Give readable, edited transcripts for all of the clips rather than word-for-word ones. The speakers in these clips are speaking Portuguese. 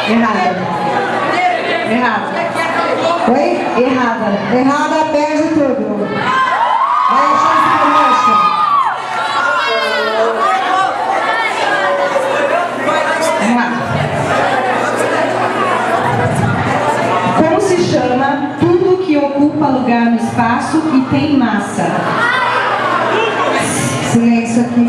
Errada. Errada. Oi? Errada. Errada, perde tudo. Vai a chance pro roxo. Vamos lá. Como se chama tudo que ocupa lugar no espaço e tem massa? Silêncio aqui.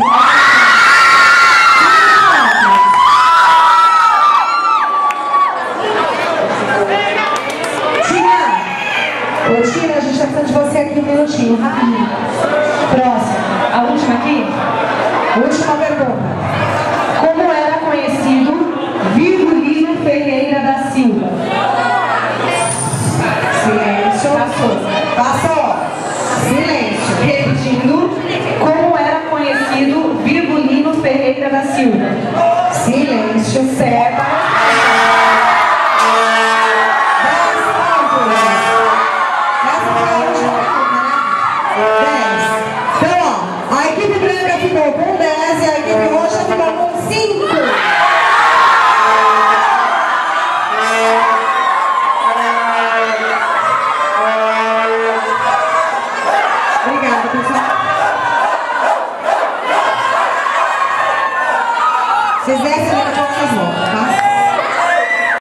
Ô Tina, a gente está precisando de você aqui um minutinho, rapidinho. Próximo. A última aqui? Última pergunta. Como era conhecido Virgulino Ferreira da Silva? Silêncio. Passou. Silêncio. Repetindo. Como era conhecido Virgulino Ferreira da Silva?